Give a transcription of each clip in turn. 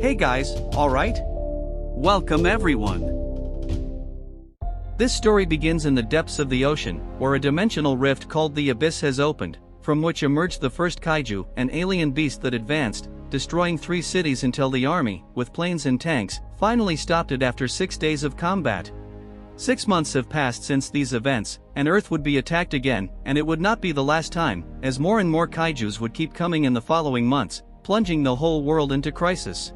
Hey guys, alright? Welcome everyone. This story begins in the depths of the ocean, where a dimensional rift called the Abyss has opened, from which emerged the first kaiju, an alien beast that advanced, destroying 3 cities until the army, with planes and tanks, finally stopped it after 6 days of combat. 6 months have passed since these events, and Earth would be attacked again, and it would not be the last time, as more and more kaijus would keep coming in the following months, plunging the whole world into crisis.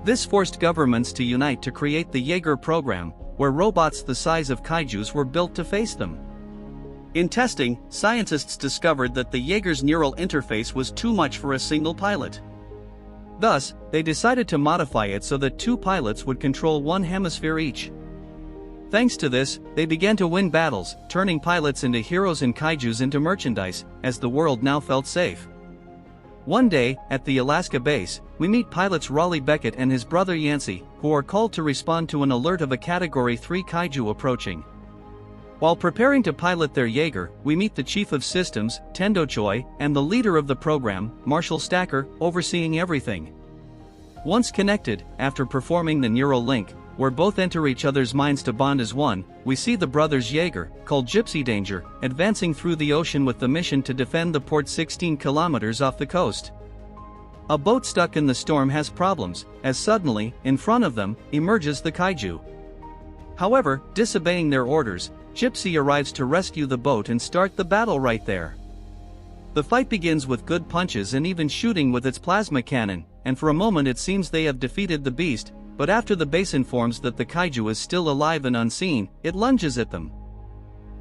This forced governments to unite to create the Jaeger program, where robots the size of kaijus were built to face them. In testing, scientists discovered that the Jaeger's neural interface was too much for a single pilot. Thus, they decided to modify it so that 2 pilots would control 1 hemisphere each. Thanks to this, they began to win battles, turning pilots into heroes and kaijus into merchandise, as the world now felt safe. One day, at the Alaska base, we meet pilots Raleigh Beckett and his brother Yancey, who are called to respond to an alert of a Category 3 kaiju approaching. While preparing to pilot their Jaeger, we meet the Chief of Systems, Tendo Choi, and the leader of the program, Marshall Stacker, overseeing everything. Once connected, after performing the neural link, where both enter each other's minds to bond as one, we see the brothers Jaeger, called Gypsy Danger, advancing through the ocean with the mission to defend the port 16 kilometers off the coast. A boat stuck in the storm has problems, as suddenly, in front of them, emerges the kaiju. However, disobeying their orders, Gypsy arrives to rescue the boat and start the battle right there. The fight begins with good punches and even shooting with its plasma cannon, and for a moment it seems they have defeated the beast, but after the base informs that the kaiju is still alive and unseen, it lunges at them.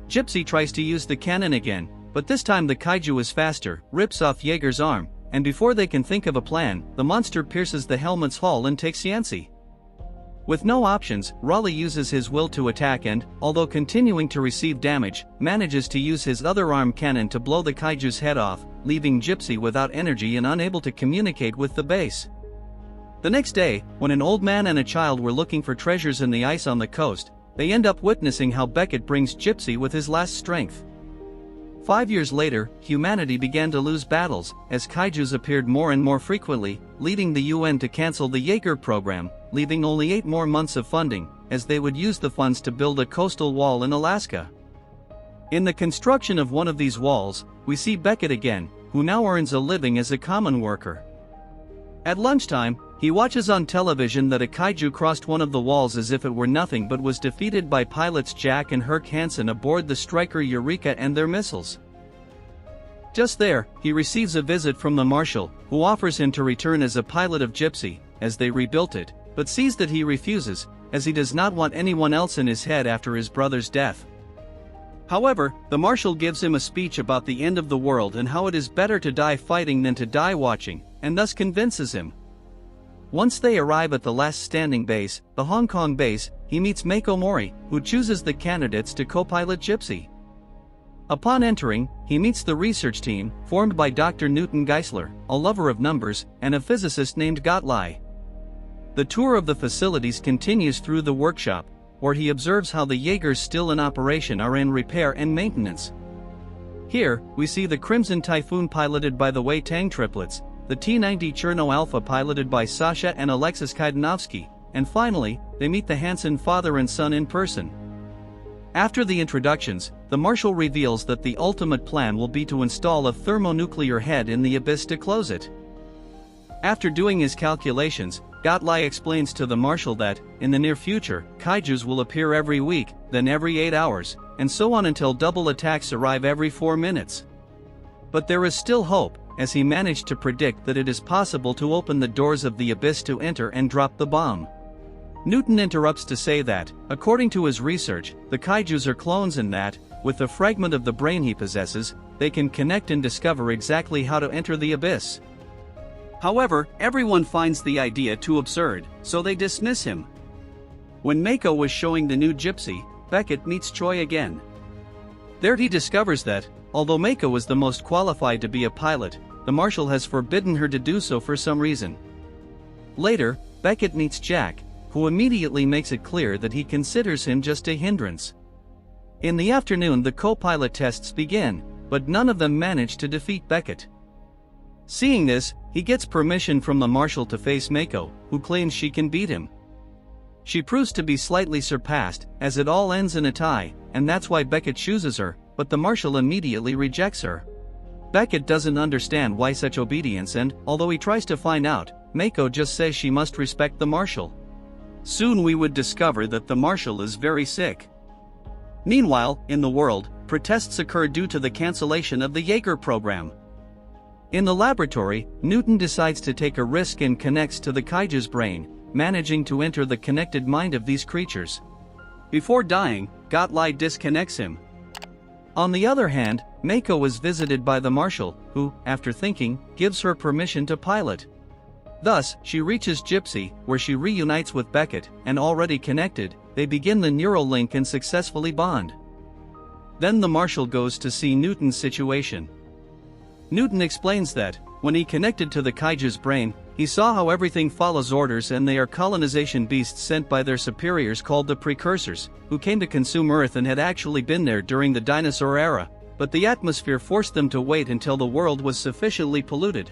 Gypsy tries to use the cannon again, but this time the kaiju is faster, rips off Jaeger's arm, and before they can think of a plan, the monster pierces the helmet's hull and takes Yancey. With no options, Raleigh uses his will to attack and, although continuing to receive damage, manages to use his other arm cannon to blow the kaiju's head off, leaving Gypsy without energy and unable to communicate with the base. The next day, when an old man and a child were looking for treasures in the ice on the coast, they end up witnessing how Beckett brings Gypsy with his last strength. 5 years later, humanity began to lose battles, as kaijus appeared more and more frequently, leading the UN to cancel the Jaeger program, leaving only 8 more months of funding, as they would use the funds to build a coastal wall in Alaska. In the construction of one of these walls, we see Beckett again, who now earns a living as a common worker. At lunchtime, he watches on television that a kaiju crossed one of the walls as if it were nothing but was defeated by pilots Jack and Herc Hansen aboard the Striker Eureka and their missiles. Just there, he receives a visit from the Marshal, who offers him to return as a pilot of Gypsy, as they rebuilt it, but sees that he refuses, as he does not want anyone else in his head after his brother's death. However, the Marshal gives him a speech about the end of the world and how it is better to die fighting than to die watching, and thus convinces him. Once they arrive at the last standing base, the Hong Kong base, he meets Mako Mori, who chooses the candidates to co-pilot Gypsy. Upon entering, he meets the research team, formed by Dr. Newton Geisler, a lover of numbers, and a physicist named Gottlieb. The tour of the facilities continues through the workshop, where he observes how the Jaegers still in operation are in repair and maintenance. Here, we see the Crimson Typhoon piloted by the Wei Tang triplets, the T-90 Cherno Alpha piloted by Sasha and Alexis Kaidanovsky, and finally, they meet the Hansen father and son in person. After the introductions, the Marshal reveals that the ultimate plan will be to install a thermonuclear head in the abyss to close it. After doing his calculations, Gottlieb explains to the Marshal that, in the near future, kaijus will appear every week, then every 8 hours, and so on until double attacks arrive every 4 minutes. But there is still hope, as he managed to predict that it is possible to open the doors of the abyss to enter and drop the bomb. Newton interrupts to say that, according to his research, the kaijus are clones and that, with the fragment of the brain he possesses, they can connect and discover exactly how to enter the abyss. However, everyone finds the idea too absurd, so they dismiss him. When Mako was showing the new Gypsy, Beckett meets Choi again. There he discovers that, although Mako was the most qualified to be a pilot, the Marshal has forbidden her to do so for some reason. Later, Beckett meets Jack, who immediately makes it clear that he considers him just a hindrance. In the afternoon the co-pilot tests begin, but none of them manage to defeat Beckett. Seeing this, he gets permission from the marshal to face Mako, who claims she can beat him. She proves to be slightly surpassed, as it all ends in a tie, and that's why Beckett chooses her, but the marshal immediately rejects her. Beckett doesn't understand why such obedience, and, although he tries to find out, Mako just says she must respect the marshal. Soon we would discover that the marshal is very sick. Meanwhile, in the world, protests occur due to the cancellation of the Jaeger program. In the laboratory, Newton decides to take a risk and connects to the kaiju's brain, managing to enter the connected mind of these creatures. Before dying, Gottlieb disconnects him. On the other hand, Mako is visited by the marshal, who, after thinking, gives her permission to pilot. Thus, she reaches Gypsy, where she reunites with Beckett, and already connected, they begin the neural link and successfully bond. Then the marshal goes to see Newton's situation. Newton explains that, when he connected to the kaiju's brain, he saw how everything follows orders, and they are colonization beasts sent by their superiors called the Precursors, who came to consume Earth and had actually been there during the dinosaur era, but the atmosphere forced them to wait until the world was sufficiently polluted.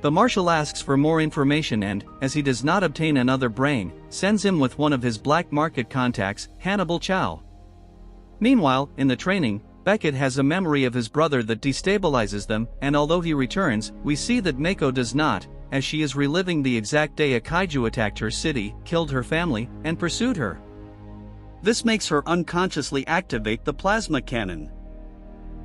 The marshal asks for more information and, as he does not obtain another brain, sends him with one of his black market contacts, Hannibal Chow. Meanwhile, in the training, Beckett has a memory of his brother that destabilizes them, and although he returns, we see that Mako does not, as she is reliving the exact day a kaiju attacked her city, killed her family, and pursued her. This makes her unconsciously activate the plasma cannon.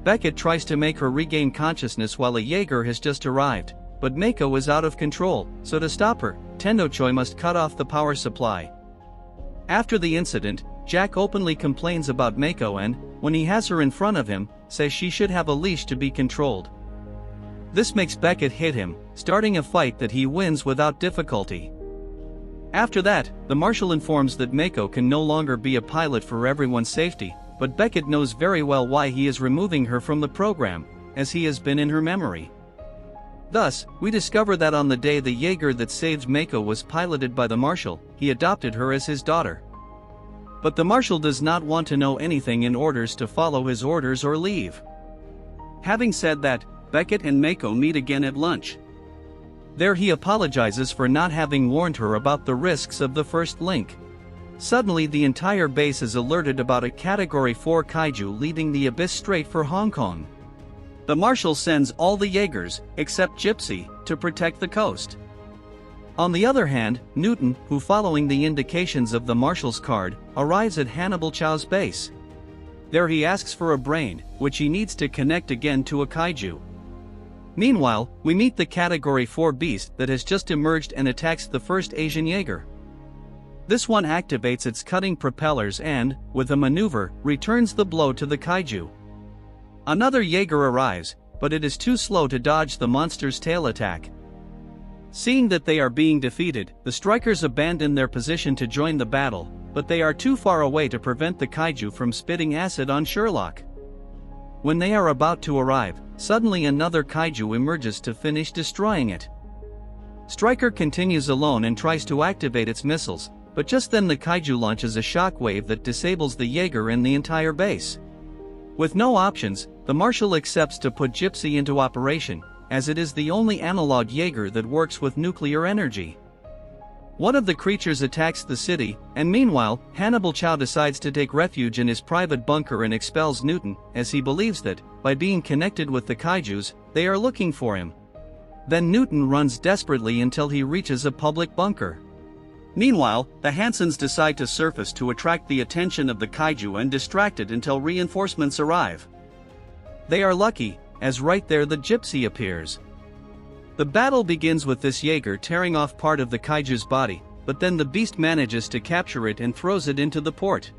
Beckett tries to make her regain consciousness while a Jaeger has just arrived, but Mako is out of control, so to stop her, Tendochoi must cut off the power supply. After the incident, Jack openly complains about Mako and, when he has her in front of him, says she should have a leash to be controlled. This makes Beckett hit him, starting a fight that he wins without difficulty. After that, the marshal informs that Mako can no longer be a pilot for everyone's safety, but Beckett knows very well why he is removing her from the program, as he has been in her memory. Thus, we discover that on the day the Jaeger that saved Mako was piloted by the marshal, he adopted her as his daughter. But the marshal does not want to know anything in orders to follow his orders or leave. Having said that, Beckett and Mako meet again at lunch. There he apologizes for not having warned her about the risks of the first link. Suddenly the entire base is alerted about a Category 4 kaiju leaving the abyss straight for Hong Kong. The marshal sends all the Jaegers, except Gypsy, to protect the coast. On the other hand, Newton, who following the indications of the marshal's card, arrives at Hannibal Chow's base. There he asks for a brain, which he needs to connect again to a kaiju. Meanwhile, we meet the Category 4 beast that has just emerged and attacks the first Asian Jaeger. This one activates its cutting propellers and, with a maneuver, returns the blow to the kaiju. Another Jaeger arrives, but it is too slow to dodge the monster's tail attack. Seeing that they are being defeated, the strikers abandon their position to join the battle, but they are too far away to prevent the kaiju from spitting acid on Sherlock. When they are about to arrive, suddenly another kaiju emerges to finish destroying it. Stryker continues alone and tries to activate its missiles, but just then the kaiju launches a shockwave that disables the Jaeger and the entire base. With no options, the marshal accepts to put Gypsy into operation, as it is the only analog Jaeger that works with nuclear energy. One of the creatures attacks the city, and meanwhile, Hannibal Chow decides to take refuge in his private bunker and expels Newton, as he believes that, by being connected with the kaijus, they are looking for him. Then Newton runs desperately until he reaches a public bunker. Meanwhile, the Hansons decide to surface to attract the attention of the kaiju and distract it until reinforcements arrive. They are lucky, as right there the Gypsy appears. The battle begins with this Jaeger tearing off part of the kaiju's body, but then the beast manages to capture it and throws it into the port.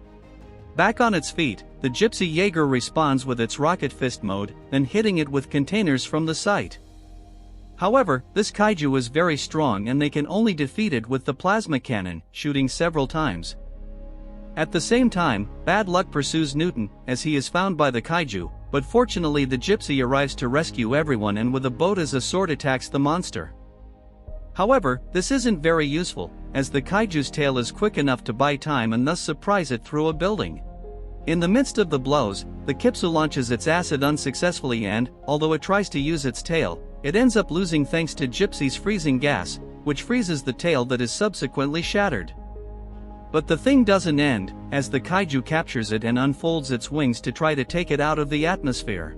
Back on its feet, the Gypsy Jaeger responds with its rocket fist mode, then hitting it with containers from the site. However, this kaiju is very strong and they can only defeat it with the plasma cannon, shooting several times. At the same time, bad luck pursues Newton, as he is found by the kaiju, but fortunately the Gypsy arrives to rescue everyone and with a boat as a sword attacks the monster. However, this isn't very useful, as the kaiju's tail is quick enough to buy time and thus surprise it through a building. In the midst of the blows, the Kipsu launches its acid unsuccessfully and, although it tries to use its tail, It ends up losing thanks to Gypsy's freezing gas, which freezes the tail that is subsequently shattered. But the thing doesn't end, as the kaiju captures it and unfolds its wings to try to take it out of the atmosphere.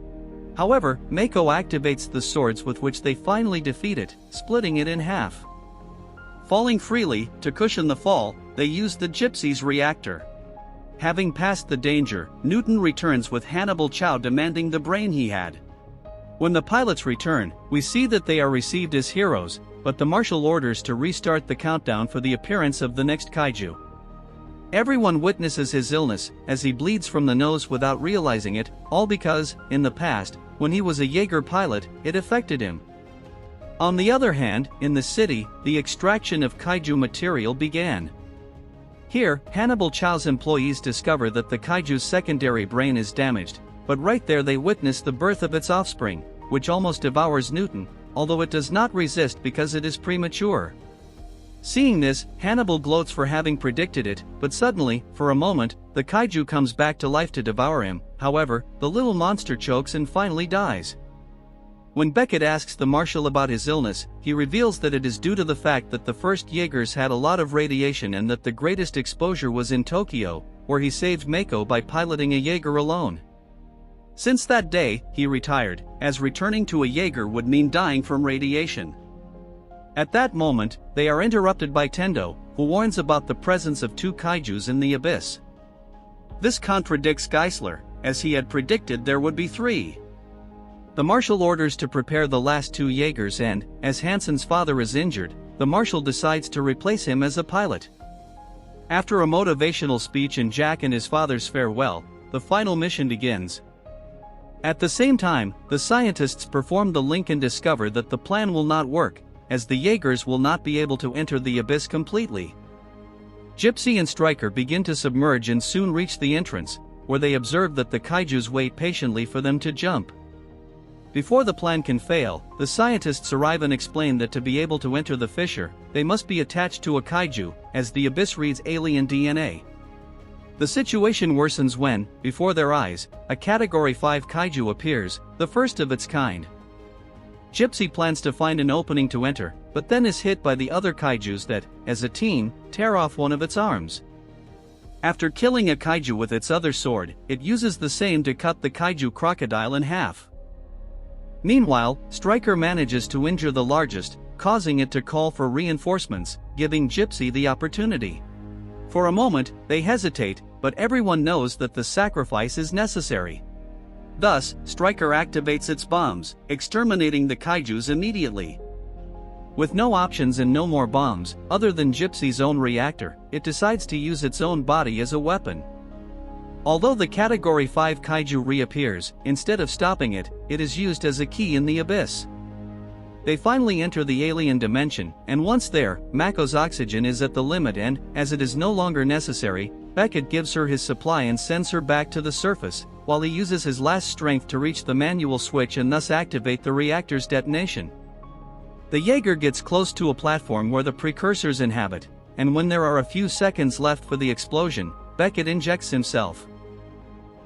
However, Mako activates the swords with which they finally defeat it, splitting it in half. Falling freely, to cushion the fall, they use the Gypsy's reactor. Having passed the danger, Newton returns with Hannibal Chow demanding the brain he had. When the pilots return, we see that they are received as heroes, but the marshal orders to restart the countdown for the appearance of the next kaiju. Everyone witnesses his illness, as he bleeds from the nose without realizing it, all because, in the past, when he was a Jaeger pilot, it affected him. On the other hand, in the city, the extraction of kaiju material began. Here, Hannibal Chow's employees discover that the kaiju's secondary brain is damaged, but right there they witness the birth of its offspring, which almost devours Newton, although it does not resist because it is premature. Seeing this, Hannibal gloats for having predicted it, but suddenly, for a moment, the kaiju comes back to life to devour him. However, the little monster chokes and finally dies. When Beckett asks the marshal about his illness, he reveals that it is due to the fact that the first Jaegers had a lot of radiation and that the greatest exposure was in Tokyo, where he saved Mako by piloting a Jaeger alone. Since that day, he retired, as returning to a Jaeger would mean dying from radiation. At that moment, they are interrupted by Tendo, who warns about the presence of two kaijus in the abyss. This contradicts Geisler, as he had predicted there would be three. The marshal orders to prepare the last two Jaegers and, as Hansen's father is injured, the marshal decides to replace him as a pilot. After a motivational speech and Jack and his father's farewell, the final mission begins. At the same time, the scientists perform the link and discover that the plan will not work, as the Jaegers will not be able to enter the abyss completely. Gypsy and Stryker begin to submerge and soon reach the entrance, where they observe that the kaijus wait patiently for them to jump. Before the plan can fail, the scientists arrive and explain that to be able to enter the fissure, they must be attached to a kaiju, as the abyss reads alien DNA. The situation worsens when, before their eyes, a Category 5 kaiju appears, the first of its kind. Gypsy plans to find an opening to enter, but then is hit by the other kaijus that, as a team, tear off one of its arms. After killing a kaiju with its other sword, it uses the same to cut the kaiju crocodile in half. Meanwhile, Stryker manages to injure the largest, causing it to call for reinforcements, giving Gypsy the opportunity. For a moment, they hesitate, but everyone knows that the sacrifice is necessary. Thus, Stryker activates its bombs, exterminating the kaijus immediately. With no options and no more bombs, other than Gypsy's own reactor, it decides to use its own body as a weapon. Although the Category 5 kaiju reappears, instead of stopping it, it is used as a key in the abyss. They finally enter the alien dimension, and once there, Mako's oxygen is at the limit and, as it is no longer necessary, Beckett gives her his supply and sends her back to the surface, while he uses his last strength to reach the manual switch and thus activate the reactor's detonation. The Jaeger gets close to a platform where the precursors inhabit, and when there are a few seconds left for the explosion, Beckett injects himself.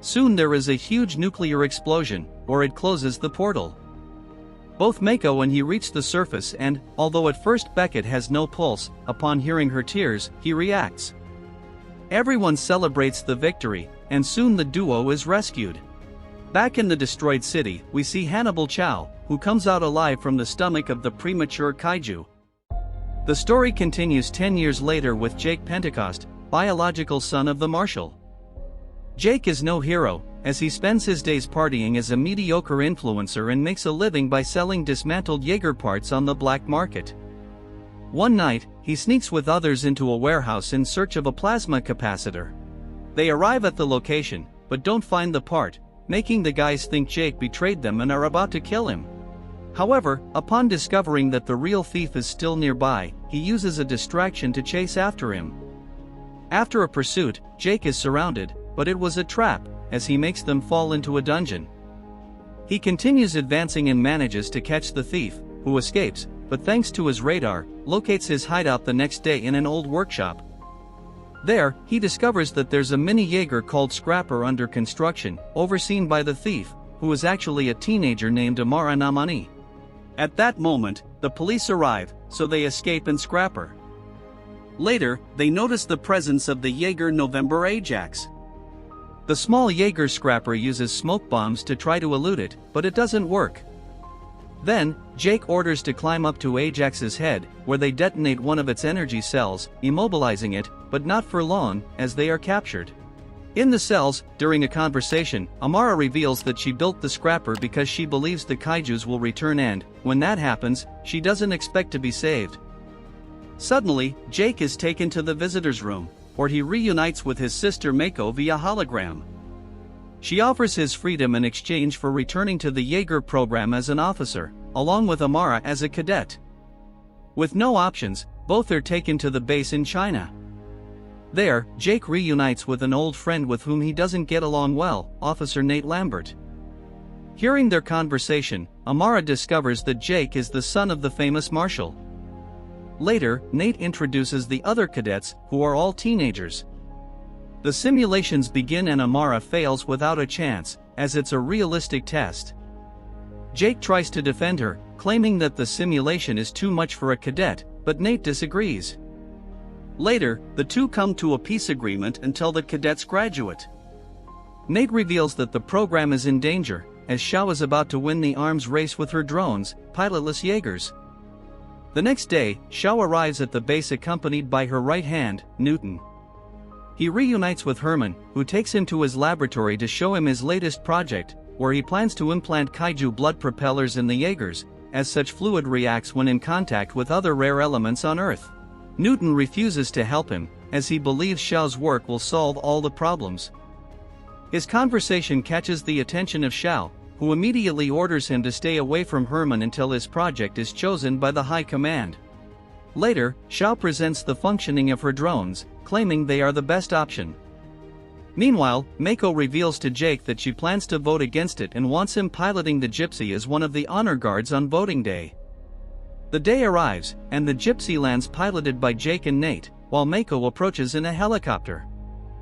Soon there is a huge nuclear explosion, or it closes the portal. Both Mako and he reach the surface and, although at first Beckett has no pulse, upon hearing her tears, he reacts. Everyone celebrates the victory, and soon the duo is rescued. Back in the destroyed city, we see Hannibal Chow, who comes out alive from the stomach of the premature kaiju. The story continues 10 years later with Jake Pentecost, biological son of the marshal. Jake is no hero, as he spends his days partying as a mediocre influencer and makes a living by selling dismantled Jaeger parts on the black market. One night, he sneaks with others into a warehouse in search of a plasma capacitor. They arrive at the location, but don't find the part, making the guys think Jake betrayed them and are about to kill him. However, upon discovering that the real thief is still nearby, he uses a distraction to chase after him. After a pursuit, Jake is surrounded, but it was a trap, as he makes them fall into a dungeon. He continues advancing and manages to catch the thief, who escapes, but thanks to his radar, locates his hideout the next day in an old workshop. There, he discovers that there's a mini Jaeger called Scrapper under construction, overseen by the thief, who is actually a teenager named Amara Namani. At that moment, the police arrive, so they escape and scrap her. Later, they notice the presence of the Jaeger November Ajax. The small Jaeger scrapper uses smoke bombs to try to elude it, but it doesn't work. Then, Jake orders to climb up to Ajax's head, where they detonate one of its energy cells, immobilizing it, but not for long, as they are captured. In the cells, during a conversation, Amara reveals that she built the scrapper because she believes the kaijus will return and, when that happens, she doesn't expect to be saved. Suddenly, Jake is taken to the visitor's room, where he reunites with his sister Mako via hologram. She offers his freedom in exchange for returning to the Jaeger program as an officer, along with Amara as a cadet. With no options, both are taken to the base in China. There, Jake reunites with an old friend with whom he doesn't get along well, Officer Nate Lambert. Hearing their conversation, Amara discovers that Jake is the son of the famous marshal. Later, Nate introduces the other cadets, who are all teenagers. The simulations begin and Amara fails without a chance, as it's a realistic test. Jake tries to defend her, claiming that the simulation is too much for a cadet, but Nate disagrees. Later, the two come to a peace agreement until the cadets graduate. Nate reveals that the program is in danger, as Xiao is about to win the arms race with her drones, pilotless Jaegers. The next day, Xiao arrives at the base accompanied by her right hand, Newton. He reunites with Herman, who takes him to his laboratory to show him his latest project, where he plans to implant kaiju blood propellers in the Jaegers, as such fluid reacts when in contact with other rare elements on Earth. Newton refuses to help him, as he believes Xiao's work will solve all the problems. His conversation catches the attention of Xiao, who immediately orders him to stay away from Herman until his project is chosen by the High Command. Later, Xiao presents the functioning of her drones, claiming they are the best option. Meanwhile, Mako reveals to Jake that she plans to vote against it and wants him piloting the Gypsy as one of the honor guards on voting day. The day arrives, and the Gypsy lands piloted by Jake and Nate, while Mako approaches in a helicopter.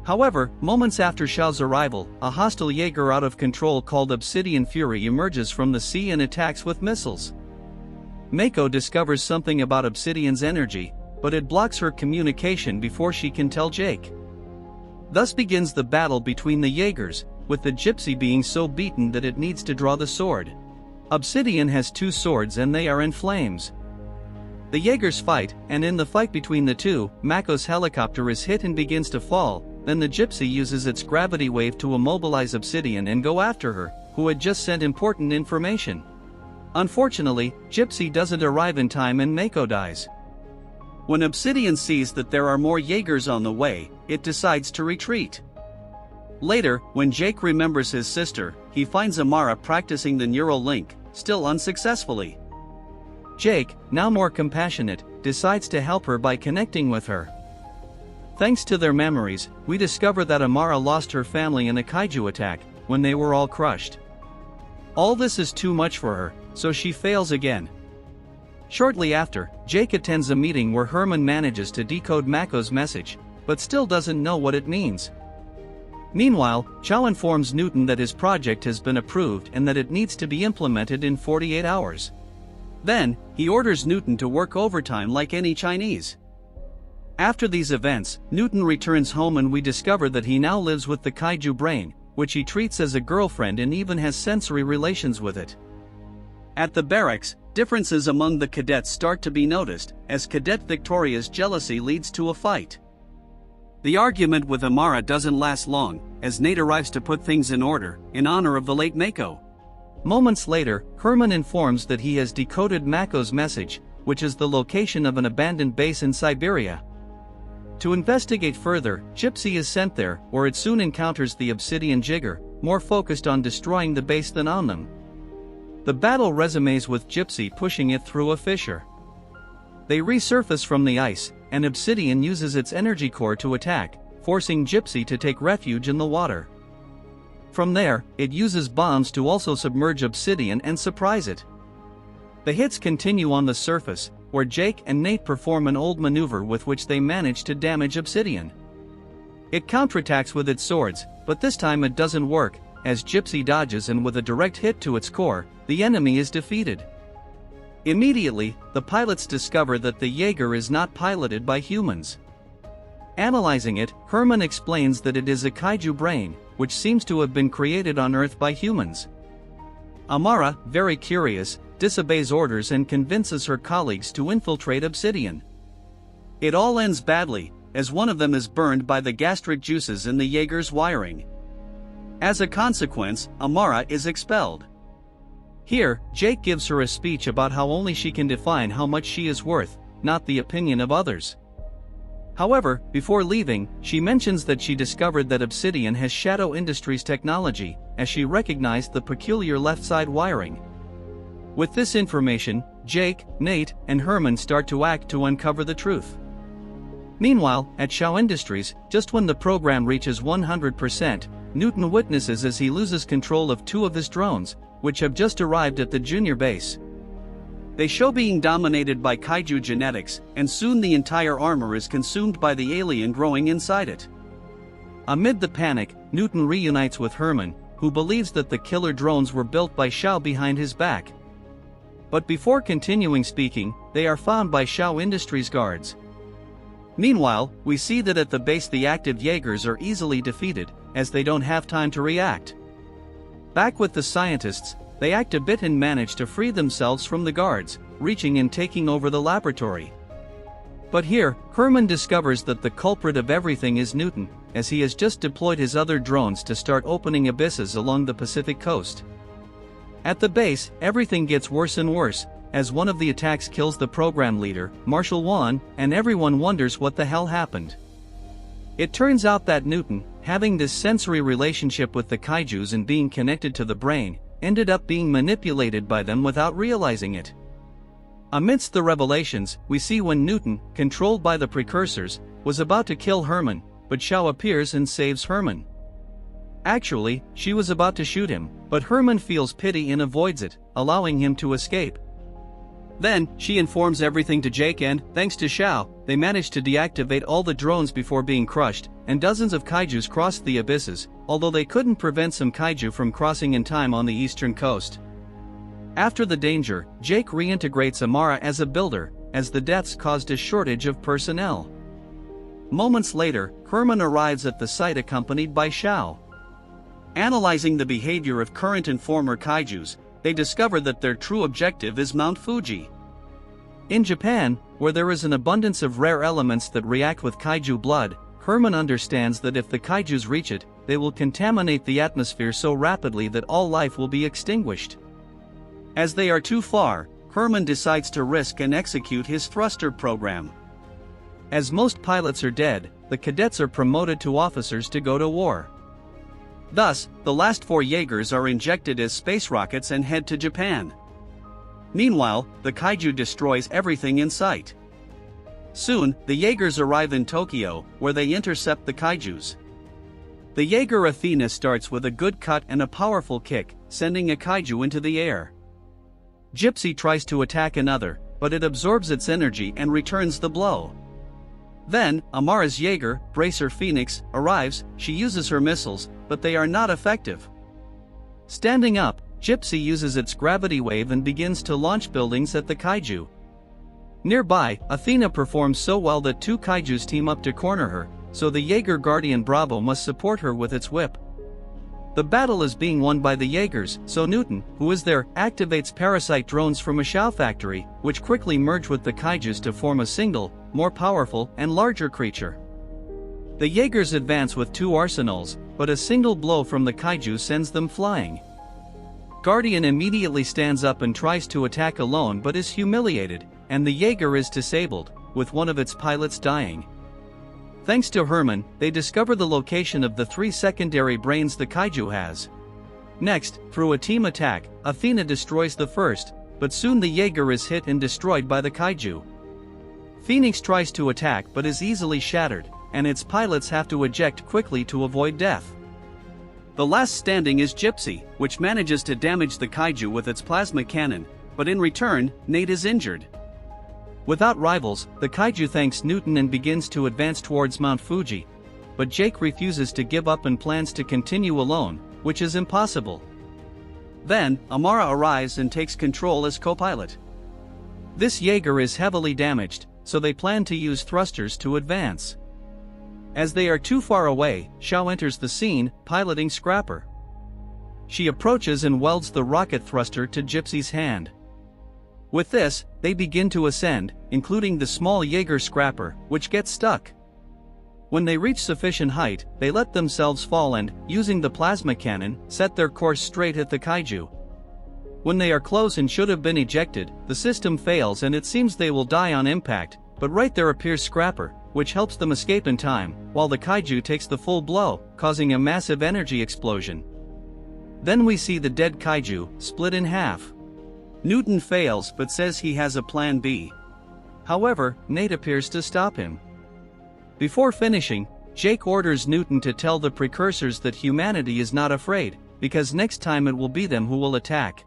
However, moments after Xiao's arrival, a hostile Jaeger out of control called Obsidian Fury emerges from the sea and attacks with missiles. Mako discovers something about Obsidian's energy, but it blocks her communication before she can tell Jake. Thus begins the battle between the Jaegers, with the Gypsy being so beaten that it needs to draw the sword. Obsidian has two swords and they are in flames. The Jaegers fight, and in the fight between the two, Mako's helicopter is hit and begins to fall. Then the Gypsy uses its gravity wave to immobilize Obsidian and go after her, who had just sent important information. Unfortunately, Gypsy doesn't arrive in time and Mako dies. When Obsidian sees that there are more Jaegers on the way, it decides to retreat. Later, when Jake remembers his sister, he finds Amara practicing the neural link, still unsuccessfully. Jake, now more compassionate, decides to help her by connecting with her. Thanks to their memories, we discover that Amara lost her family in a kaiju attack, when they were all crushed. All this is too much for her, so she fails again. Shortly after, Jake attends a meeting where Herman manages to decode Mako's message, but still doesn't know what it means. Meanwhile, Chow informs Newton that his project has been approved and that it needs to be implemented in 48 hours. Then, he orders Newton to work overtime like any Chinese. After these events, Newton returns home and we discover that he now lives with the kaiju brain, which he treats as a girlfriend and even has sensory relations with it. At the barracks, differences among the cadets start to be noticed, as Cadet Victoria's jealousy leads to a fight. The argument with Amara doesn't last long, as Nate arrives to put things in order, in honor of the late Mako. Moments later, Herman informs that he has decoded Mako's message, which is the location of an abandoned base in Siberia. To investigate further, Gypsy is sent there, where it soon encounters the Obsidian Jigger, more focused on destroying the base than on them. The battle resumes with Gypsy pushing it through a fissure. They resurface from the ice, and Obsidian uses its energy core to attack, forcing Gypsy to take refuge in the water. From there, it uses bombs to also submerge Obsidian and surprise it. The hits continue on the surface, where Jake and Nate perform an old maneuver with which they manage to damage Obsidian. It counterattacks with its swords, but this time it doesn't work, as Gypsy dodges and with a direct hit to its core, the enemy is defeated. Immediately, the pilots discover that the Jaeger is not piloted by humans. Analyzing it, Herman explains that it is a kaiju brain, which seems to have been created on Earth by humans. Amara, very curious, disobeys orders and convinces her colleagues to infiltrate Obsidian. It all ends badly, as one of them is burned by the gastric juices in the Jaeger's wiring. As a consequence, Amara is expelled. Here, Jake gives her a speech about how only she can define how much she is worth, not the opinion of others. However, before leaving, she mentions that she discovered that Obsidian has Shadow Industries technology, as she recognized the peculiar left-side wiring. With this information, Jake, Nate, and Herman start to act to uncover the truth. Meanwhile, at Shadow Industries, just when the program reaches 100%, Newton witnesses as he loses control of two of his drones, which have just arrived at the junior base. They show being dominated by kaiju genetics, and soon the entire armor is consumed by the alien growing inside it. Amid the panic, Newton reunites with Herman, who believes that the killer drones were built by Shao behind his back. But before continuing speaking, they are found by Shadow Industries guards. Meanwhile, we see that at the base the active Jaegers are easily defeated, as they don't have time to react. Back with the scientists, they act a bit and manage to free themselves from the guards, reaching and taking over the laboratory. But here, Herman discovers that the culprit of everything is Newton, as he has just deployed his other drones to start opening abysses along the Pacific coast. At the base, everything gets worse and worse, as one of the attacks kills the program leader, Marshal Wan, and everyone wonders what the hell happened. It turns out that Newton, having this sensory relationship with the kaijus and being connected to the brain, ended up being manipulated by them without realizing it. Amidst the revelations, we see when Newton, controlled by the precursors, was about to kill Herman, but Shao appears and saves Herman. Actually, she was about to shoot him, but Herman feels pity and avoids it, allowing him to escape. Then, she informs everything to Jake and, thanks to Shao, they manage to deactivate all the drones before being crushed, and dozens of kaijus crossed the abysses, although they couldn't prevent some kaiju from crossing in time on the eastern coast. After the danger, Jake reintegrates Amara as a builder, as the deaths caused a shortage of personnel. Moments later, Herman arrives at the site accompanied by Shao. Analyzing the behavior of current and former kaijus, they discover that their true objective is Mount Fuji. In Japan, where there is an abundance of rare elements that react with kaiju blood, Herman understands that if the kaijus reach it, they will contaminate the atmosphere so rapidly that all life will be extinguished. As they are too far, Herman decides to risk and execute his thruster program. As most pilots are dead, the cadets are promoted to officers to go to war. Thus, the last 4 Jaegers are injected as space rockets and head to Japan. Meanwhile, the kaiju destroys everything in sight. Soon, the Jaegers arrive in Tokyo, where they intercept the kaijus. The Jaeger Athena starts with a good cut and a powerful kick, sending a kaiju into the air. Gypsy tries to attack another, but it absorbs its energy and returns the blow. Then, Amara's Jaeger, Bracer Phoenix, arrives. She uses her missiles, but they are not effective. Standing up, Gypsy uses its gravity wave and begins to launch buildings at the kaiju. Nearby, Athena performs so well that 2 kaijus team up to corner her, so the Jaeger Guardian Bravo must support her with its whip. The battle is being won by the Jaegers, so Newton, who is there, activates parasite drones from a Shao factory, which quickly merge with the kaijus to form a single, more powerful, and larger creature. The Jaegers advance with 2 arsenals, but a single blow from the kaiju sends them flying. Guardian immediately stands up and tries to attack alone but is humiliated, and the Jaeger is disabled, with one of its pilots dying. Thanks to Herman, they discover the location of the 3 secondary brains the kaiju has. Next, through a team attack, Athena destroys the first, but soon the Jaeger is hit and destroyed by the kaiju. Phoenix tries to attack but is easily shattered, and its pilots have to eject quickly to avoid death. The last standing is Gypsy, which manages to damage the kaiju with its plasma cannon, but in return, Nate is injured. Without rivals, the kaiju thanks Newton and begins to advance towards Mount Fuji, but Jake refuses to give up and plans to continue alone, which is impossible. Then, Amara arrives and takes control as co-pilot. This Jaeger is heavily damaged, so they plan to use thrusters to advance. As they are too far away, Xiao enters the scene, piloting Scrapper. She approaches and welds the rocket thruster to Gypsy's hand. With this, they begin to ascend, including the small Jaeger Scrapper, which gets stuck. When they reach sufficient height, they let themselves fall and, using the plasma cannon, set their course straight at the kaiju. When they are close and should have been ejected, the system fails and it seems they will die on impact, but right there appears Scrapper, which helps them escape in time, while the kaiju takes the full blow, causing a massive energy explosion. Then we see the dead kaiju, split in half. Newton fails but says he has a plan B. However, Nate appears to stop him. Before finishing, Jake orders Newton to tell the precursors that humanity is not afraid, because next time it will be them who will attack.